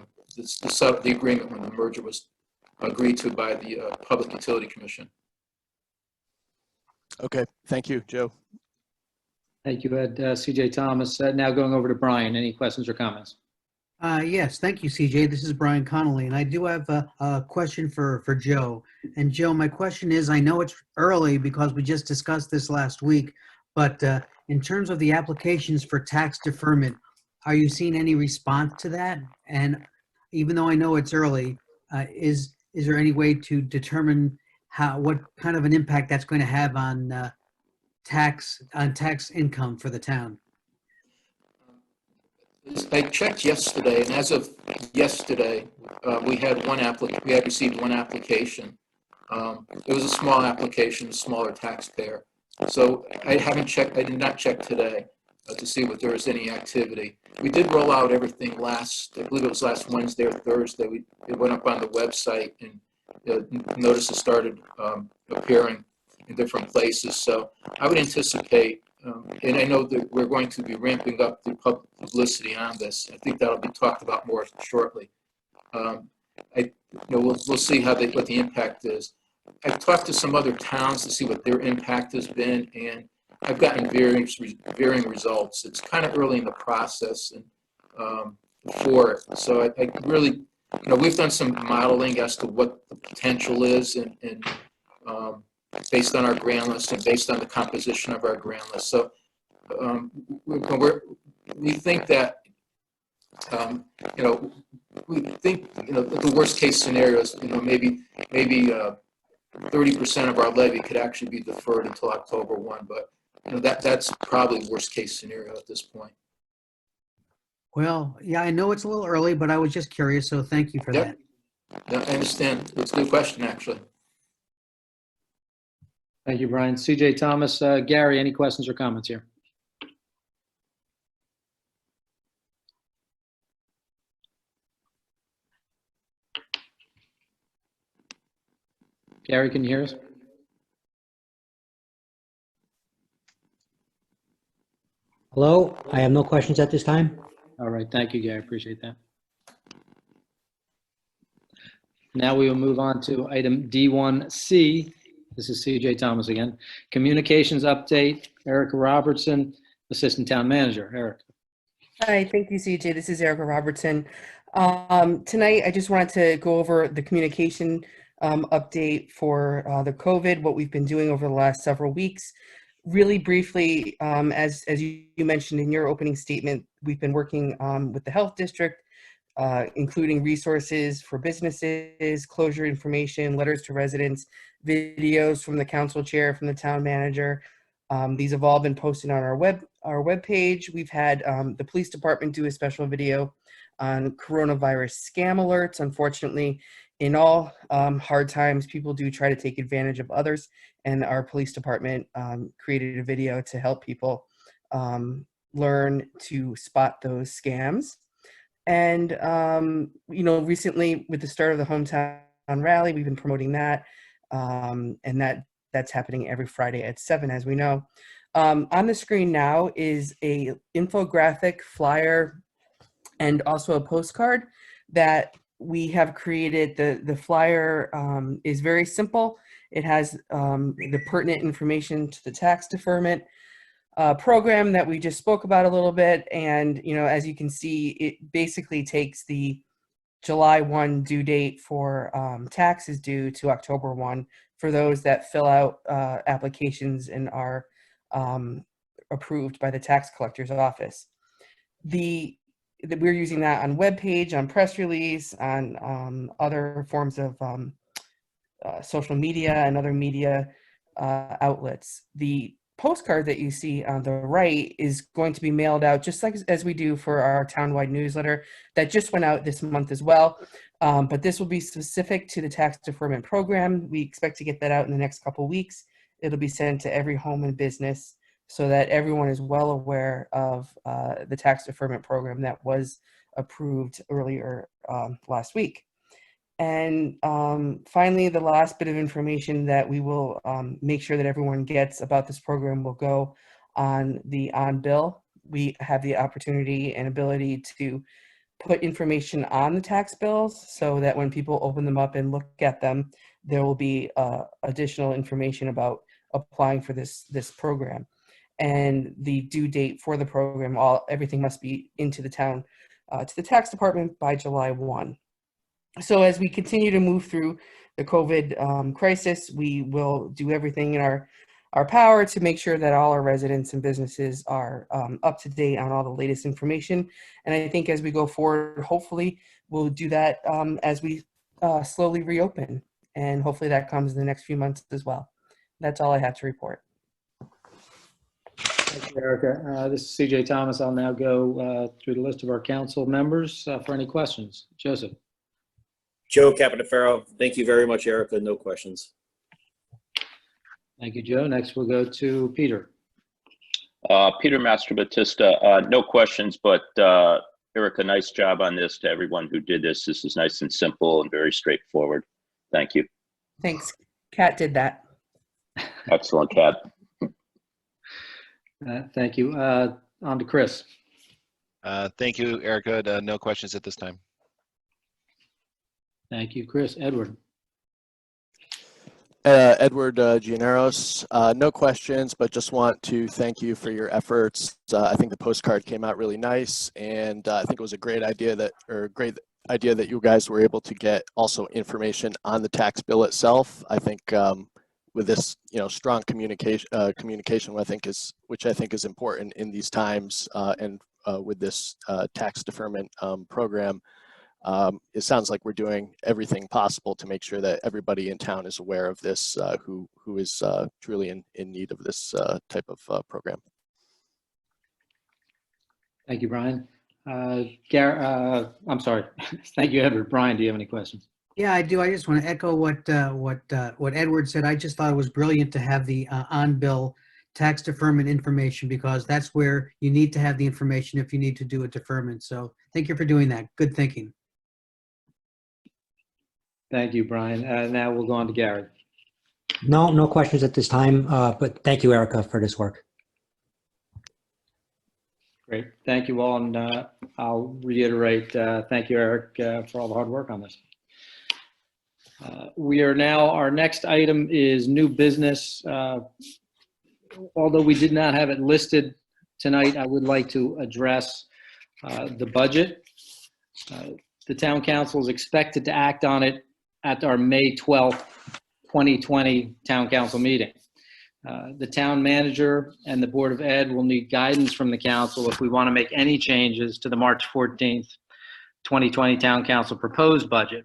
[SPEAKER 13] agreement when the merger was agreed to by the Public Utility Commission.
[SPEAKER 10] Okay, thank you, Joe.
[SPEAKER 1] Thank you, Ed. CJ Thomas. Now going over to Brian. Any questions or comments?
[SPEAKER 11] Yes, thank you, CJ. This is Brian Connolly, and I do have a question for Joe. And Joe, my question is, I know it's early because we just discussed this last week, but in terms of the applications for tax deferment, are you seeing any response to that? And even though I know it's early, is there any way to determine what kind of an impact that's going to have on tax income for the town?
[SPEAKER 13] I checked yesterday, and as of yesterday, we had received one application. It was a small application, a smaller taxpayer. So I did not check today to see if there was any activity. We did roll out everything I believe it was last Wednesday or Thursday. It went up on the website, and notices started appearing in different places. So I would anticipate, and I know that we're going to be ramping up the publicity on this. I think that'll be talked about more shortly. We'll see what the impact is. I've talked to some other towns to see what their impact has been, and I've gotten varying results. It's kind of early in the process and for it. So I really, we've done some modeling as to what the potential is, and based on our grant list and based on the composition of our grant list. So we think that, we think, the worst case scenarios, maybe 30% of our levy could actually be deferred until October 1. But that's probably worst case scenario at this point.
[SPEAKER 11] Well, yeah, I know it's a little early, but I was just curious, so thank you for
[SPEAKER 13] Yep.
[SPEAKER 11] that.
[SPEAKER 13] No, I understand. It's a good question, actually.
[SPEAKER 1] Thank you, Brian. CJ Thomas, Gary, any questions or comments here? Gary, can you hear us?
[SPEAKER 12] Hello, I have no questions at this time.
[SPEAKER 1] All right, thank you, Gary. Appreciate that. Now we will move on to item D1C. This is CJ Thomas again. Communications update, Erica Robertson, Assistant Town Manager. Eric.
[SPEAKER 14] Hi, thank you, CJ. This is Erica Robertson. Tonight, I just wanted to go over the communication update for the COVID, what we've been doing over the last several weeks. Really briefly, as you mentioned in your opening statement, we've been working with the health district, including resources for businesses, closure information, letters to residents, videos from the council chair, from the town manager. These have all been posted on our web page. We've had the police department do a special video on coronavirus scam alerts. Unfortunately, in all hard times, people do try to take advantage of others, and our police department created a video to help people learn to spot those scams. And, recently with the start of the hometown rally, we've been promoting that, and that's happening every Friday at 7, as we know. On the screen now is a infographic, flyer, and also a postcard that we have created. The flyer is very simple. It has the pertinent information to the tax deferment program that we just spoke about a little bit. And, as you can see, it basically takes the July 1 due date for taxes due to October 1 for those that fill out applications and are approved by the tax collector's office. We're using that on webpage, on press release, on other forms of social media and other media outlets. The postcard that you see on the right is going to be mailed out just like as we do for our townwide newsletter that just went out this month as well. But this will be specific to the tax deferment program. We expect to get that out in the next couple weeks. It'll be sent to every home and business so that everyone is well aware of the tax deferment program that was approved earlier last week. And finally, the last bit of information that we will make sure that everyone gets about this program will go on the on-bill. We have the opportunity and ability to put information on the tax bills so that when people open them up and look at them, there will be additional information about applying for this program. And the due date for the program, everything must be into the town, to the tax department by July 1. So as we continue to move through the COVID crisis, we will do everything in our power to make sure that all our residents and businesses are up to date on all the latest information. And I think as we go forward, hopefully we'll do that as we slowly reopen. And hopefully that comes in the next few months as well. That's all I have to report.
[SPEAKER 1] Thank you, Erica. This is CJ Thomas. I'll now go through the list of our council members for any questions. Joseph.
[SPEAKER 7] Joe Capitaferro. Thank you very much, Erica. No questions.
[SPEAKER 1] Thank you, Joe. Next, we'll go to Peter.
[SPEAKER 8] Peter Mastrobatista. No questions, but Erica, nice job on this to everyone who did this. This is nice and simple and very straightforward. Thank you.
[SPEAKER 14] Thanks. Kat did that.
[SPEAKER 8] Excellent, Kat.
[SPEAKER 1] Thank you. On to Chris.
[SPEAKER 9] Thank you, Erica. No questions at this time.
[SPEAKER 1] Thank you, Chris. Edward.
[SPEAKER 10] Edward Gianaros, no questions, but just want to thank you for your efforts. I think the postcard came out really nice, and I think it was a great idea that you guys were able to get also information on the tax bill itself. I think with this, strong communication, which I think is important in these times, and with this tax deferment program. it sounds like we're doing everything possible to make sure that everybody in town is aware of this, who is truly in need of this type of program.
[SPEAKER 1] Thank you, Brian. I'm sorry. Thank you, Edward. Brian, do you have any questions?
[SPEAKER 11] Yeah, I do. I just want to echo what Edward said. I just thought it was brilliant to have the on-bill tax deferment information, because that's where you need to have the information if you need to do a deferment. So thank you for doing that. Good thinking.
[SPEAKER 1] Thank you, Brian. Now we'll go on to Gary.
[SPEAKER 12] No questions at this time, but thank you, Erica, for this work.
[SPEAKER 1] Great. Thank you all. And I'll reiterate, thank you, Eric, for all the hard work on this. Our next item is new business. Although we did not have it listed tonight, I would like to address the budget. The town council is expected to act on it at our May 12th, 2020 town council meeting. The town manager and the Board of Ed will need guidance from the council if we want to make any changes to the March 14th, 2020 town council proposed budget.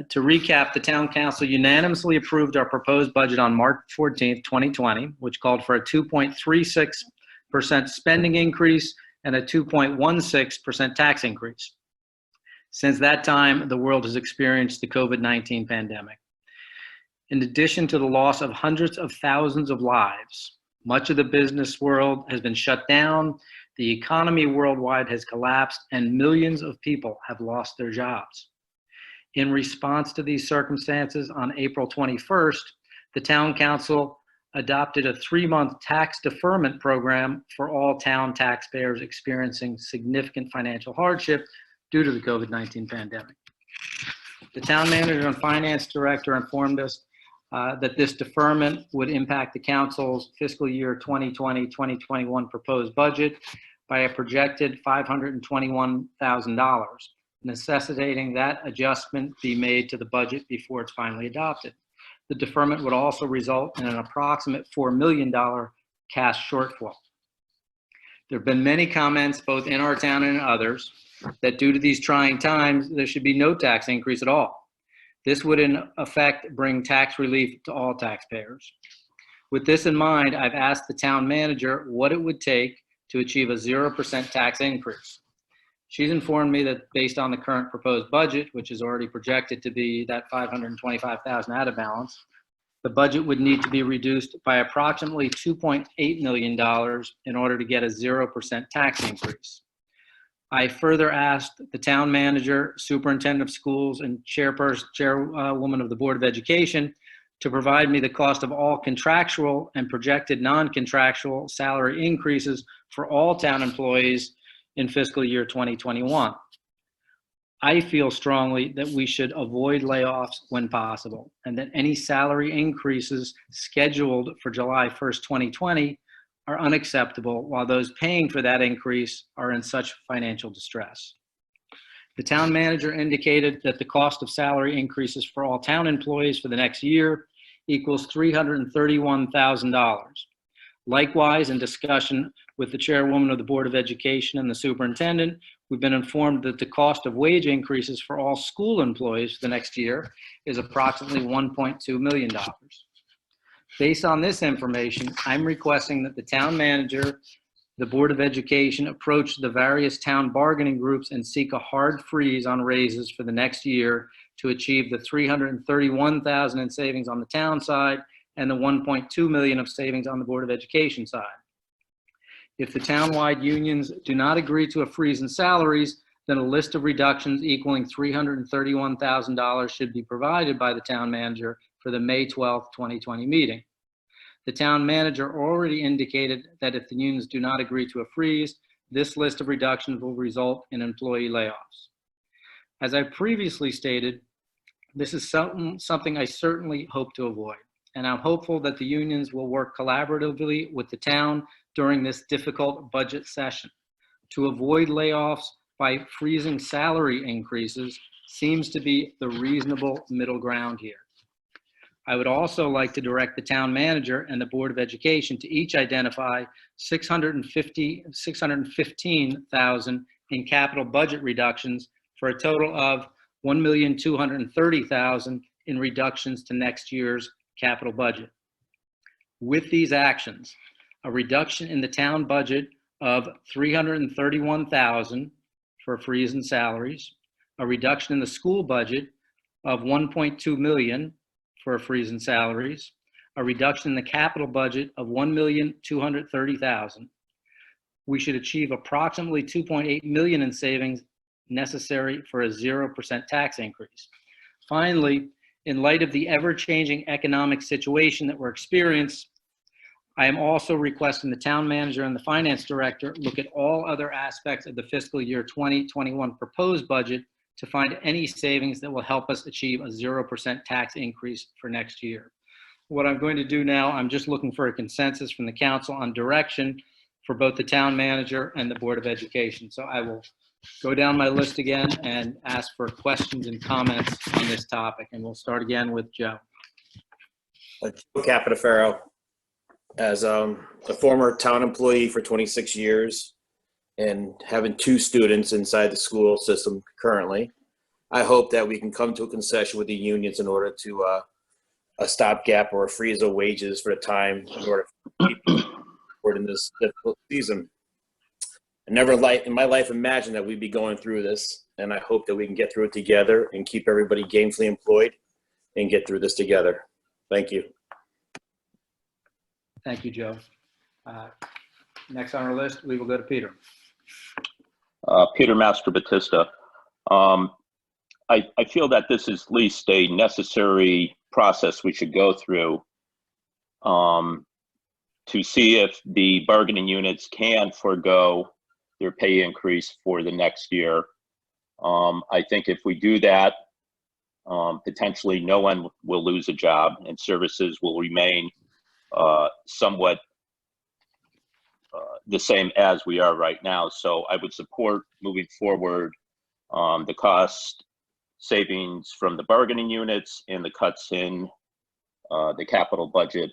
[SPEAKER 1] To recap, the town council unanimously approved our proposed budget on March 14th, 2020, which called for a 2.36% spending increase and a 2.16% tax increase. Since that time, the world has experienced the COVID-19 pandemic. In addition to the loss of hundreds of thousands of lives, much of the business world has been shut down, the economy worldwide has collapsed, and millions of people have lost their jobs. In response to these circumstances, on April 21st, the town council adopted a 3-month tax deferment program for all town taxpayers experiencing significant financial hardship due to the COVID-19 pandemic. The town manager and finance director informed us that this deferment would impact the council's fiscal year 2020-2021 proposed budget by a projected $521,000. Necessitating that adjustment be made to the budget before it's finally adopted. The deferment would also result in an approximate $4 million cash shortfall. There have been many comments, both in our town and in others, that due to these trying times, there should be no tax increase at all. This would in effect bring tax relief to all taxpayers. With this in mind, I've asked the town manager what it would take to achieve a 0% tax increase. She's informed me that based on the current proposed budget, which is already projected to be that $525,000 out of balance, the budget would need to be reduced by approximately $2.8 million in order to get a 0% tax increase. I further asked the town manager, superintendent of schools, and chairwoman of the Board of Education to provide me the cost of all contractual and projected non-contractual salary increases for all town employees in fiscal year 2021. I feel strongly that we should avoid layoffs when possible, and that any salary increases scheduled for July 1st, 2020 are unacceptable, while those paying for that increase are in such financial distress. The town manager indicated that the cost of salary increases for all town employees for the next year equals $331,000. Likewise, in discussion with the chairwoman of the Board of Education and the superintendent, we've been informed that the cost of wage increases for all school employees for the next year is approximately $1.2 million. Based on this information, I'm requesting that the town manager, the Board of Education, approach the various town bargaining groups and seek a hard freeze on raises for the next year to achieve the $331,000 in savings on the town side and the $1.2 million of savings on the Board of Education side. If the townwide unions do not agree to a freeze in salaries, then a list of reductions equaling $331,000 should be provided by the town manager for the May 12th, 2020 meeting. The town manager already indicated that if the unions do not agree to a freeze, this list of reductions will result in employee layoffs. As I previously stated, this is something I certainly hope to avoid, and I'm hopeful that the unions will work collaboratively with the town during this difficult budget session. To avoid layoffs by freezing salary increases seems to be the reasonable middle ground here. I would also like to direct the town manager and the Board of Education to each identify $615,000 in capital budget reductions for a total of $1,230,000 in reductions to next year's capital budget. With these actions, a reduction in the town budget of $331,000 for freeze and salaries, a reduction in the school budget of $1.2 million for freeze and salaries, a reduction in the capital budget of $1,230,000. We should achieve approximately $2.8 million in savings necessary for a 0% tax increase. Finally, in light of the ever-changing economic situation that we're experiencing, I am also requesting the town manager and the finance director look at all other aspects of the fiscal year 2021 proposed budget to find any savings that will help us achieve a 0% tax increase for next year. What I'm going to do now, I'm just looking for a consensus from the council on direction for both the town manager and the Board of Education. So I will go down my list again and ask for questions and comments on this topic. And we'll start again with Joe.
[SPEAKER 7] Joe Capitafaro, as a former town employee for 26 years and having 2 students inside the school system currently, I hope that we can come to a concession with the unions in order to a stopgap or a freeze of wages for the time in order to keep in this difficult season. I never in my life imagined that we'd be going through this, and I hope that we can get through it together and keep everybody gainfully employed and get through this together. Thank you.
[SPEAKER 1] Thank you, Joe. Next on our list, we will go to Peter.
[SPEAKER 8] Peter Master Batista. I feel that this is at least a necessary process we should go through to see if the bargaining units can forego their pay increase for the next year. I think if we do that, potentially no one will lose a job and services will remain somewhat the same as we are right now. So I would support moving forward the cost savings from the bargaining units and the cuts in the capital budget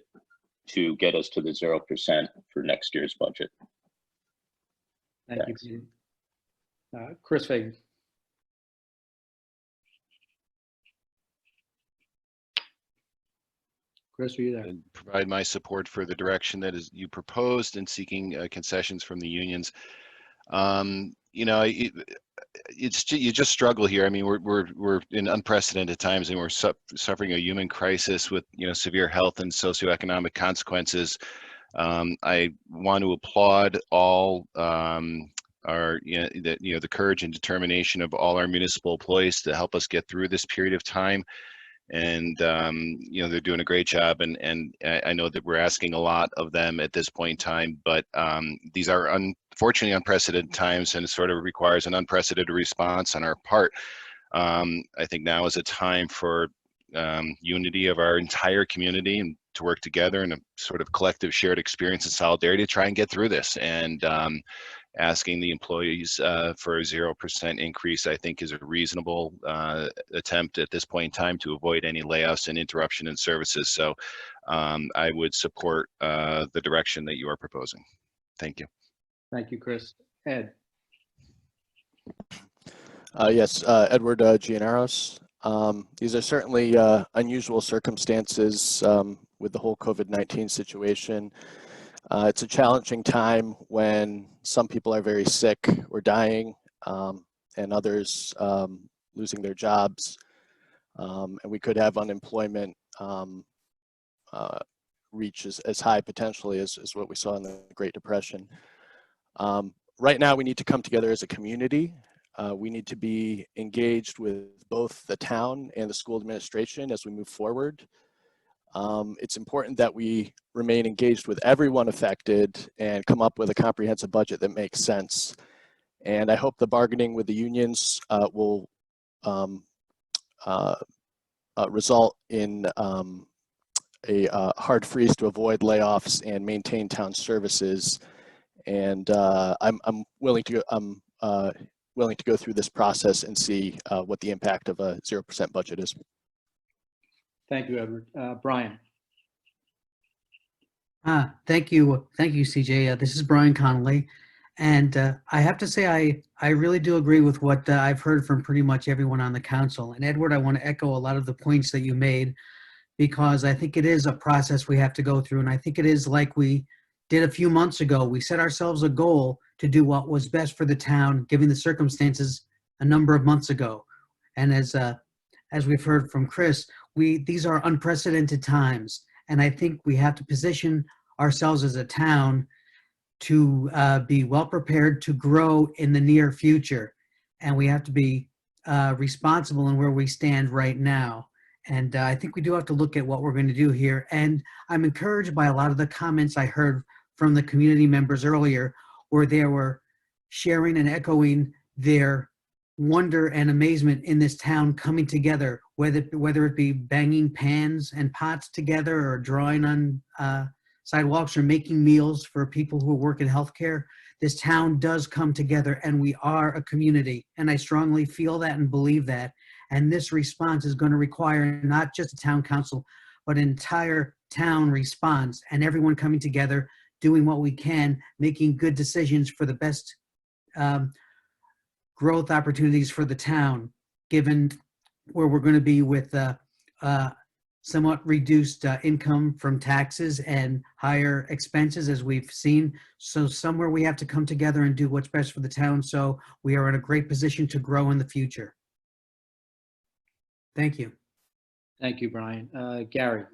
[SPEAKER 8] to get us to the 0% for next year's budget.
[SPEAKER 1] Thank you, Peter. Chris Fagan. Chris, are you there?
[SPEAKER 9] And provide my support for the direction that is you proposed in seeking concessions from the unions. You know, you just struggle here. I mean, we're in unprecedented times, and we're suffering a human crisis with severe health and socioeconomic consequences. I want to applaud all the courage and determination of all our municipal employees to help us get through this period of time. And they're doing a great job, and I know that we're asking a lot of them at this point in time, but these are unfortunately unprecedented times, and it sort of requires an unprecedented response on our part. I think now is a time for unity of our entire community and to work together in a sort of collective shared experience and solidarity to try and get through this. And asking the employees for a 0% increase, I think, is a reasonable attempt at this point in time to avoid any layoffs and interruption in services. So I would support the direction that you are proposing. Thank you.
[SPEAKER 1] Thank you, Chris. Ed.
[SPEAKER 10] Yes, Edward Gianaros. These are certainly unusual circumstances with the whole COVID-19 situation. It's a challenging time when some people are very sick or dying, and others losing their jobs. And we could have unemployment reach as high potentially as what we saw in the Great Depression. Right now, we need to come together as a community. We need to be engaged with both the town and the school administration as we move forward. It's important that we remain engaged with everyone affected and come up with a comprehensive budget that makes sense. And I hope the bargaining with the unions will result in a hard freeze to avoid layoffs and maintain town services. And I'm willing to go through this process and see what the impact of a 0% budget is.
[SPEAKER 1] Thank you, Edward. Brian.
[SPEAKER 11] Thank you, CJ. This is Brian Connolly. And I have to say, I really do agree with what I've heard from pretty much everyone on the council. And Edward, I want to echo a lot of the points that you made, because I think it is a process we have to go through. And I think it is like we did a few months ago. We set ourselves a goal to do what was best for the town, given the circumstances a number of months ago. And as we've heard from Chris, these are unprecedented times. And I think we have to position ourselves as a town to be well prepared to grow in the near future. And we have to be responsible in where we stand right now. And I think we do have to look at what we're going to do here. And I'm encouraged by a lot of the comments I heard from the community members earlier, where they were sharing and echoing their wonder and amazement in this town coming together, whether it be banging pans and pots together, or drawing on sidewalks, or making meals for people who work in healthcare. This town does come together, and we are a community. And I strongly feel that and believe that. And this response is going to require not just a town council, but an entire town response, and everyone coming together, doing what we can, making good decisions for the best growth opportunities for the town, given where we're going to be with somewhat reduced income from taxes and higher expenses, as we've seen. So somewhere we have to come together and do what's best for the town, so we are in a great position to grow in the future. Thank you.
[SPEAKER 1] Thank you, Brian. Gary.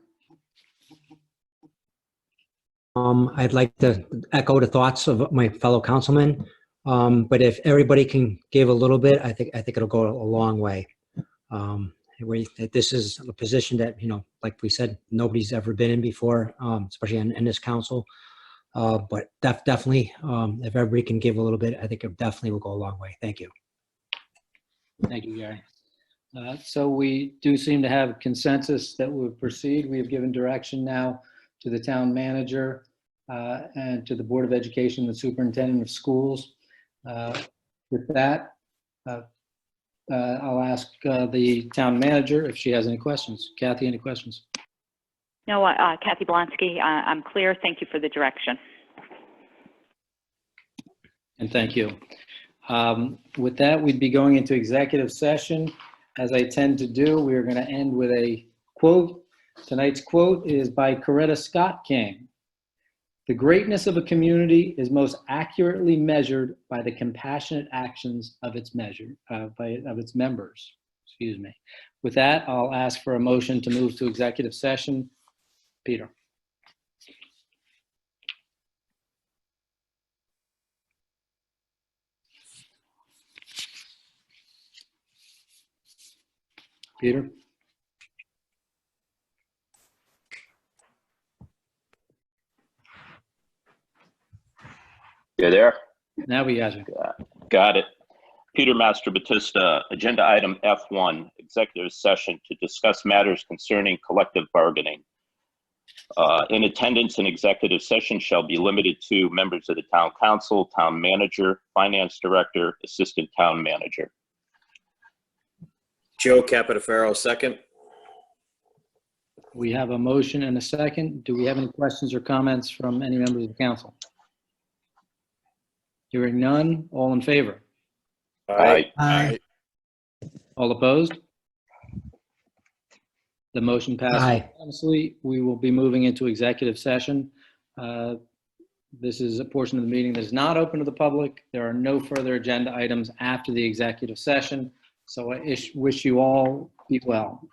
[SPEAKER 12] I'd like to echo the thoughts of my fellow councilmen, but if everybody can give a little bit, I think it'll go a long way. This is a position that, like we said, nobody's ever been in before, especially in this council. But definitely, if everybody can give a little bit, I think it definitely will go a long way. Thank you.
[SPEAKER 1] Thank you, Gary. So we do seem to have consensus that we'll proceed. We have given direction now to the town manager and to the Board of Education, the superintendent of schools. With that, I'll ask the town manager if she has any questions. Kathy, any questions?
[SPEAKER 3] No, Kathy Blonsky, I'm clear. Thank you for the direction.
[SPEAKER 1] And thank you. With that, we'd be going into executive session. As I tend to do, we are going to end with a quote. Tonight's quote is by Coretta Scott King. "The greatness of a community is most accurately measured by the compassionate actions of its members." Excuse me. With that, I'll ask for a motion to move to executive session. Peter. Peter?
[SPEAKER 8] You there?
[SPEAKER 1] Now we got you.
[SPEAKER 8] Got it. Peter Master Batista, agenda item F1, executive session to discuss matters concerning collective bargaining. In attendance in executive session shall be limited to members of the town council, town manager, finance director, assistant town manager.
[SPEAKER 7] Joe Capitafaro, second.
[SPEAKER 1] We have a motion and a second. Do we have any questions or comments from any members of the council? Hearing none, all in favor?
[SPEAKER 8] Aye.
[SPEAKER 11] Aye.
[SPEAKER 1] All opposed? The motion passes
[SPEAKER 12] Aye.
[SPEAKER 1] unanimously. We will be moving into executive session. This is a portion of the meeting that is not open to the public. There are no further agenda items after the executive session. So I wish you all be well.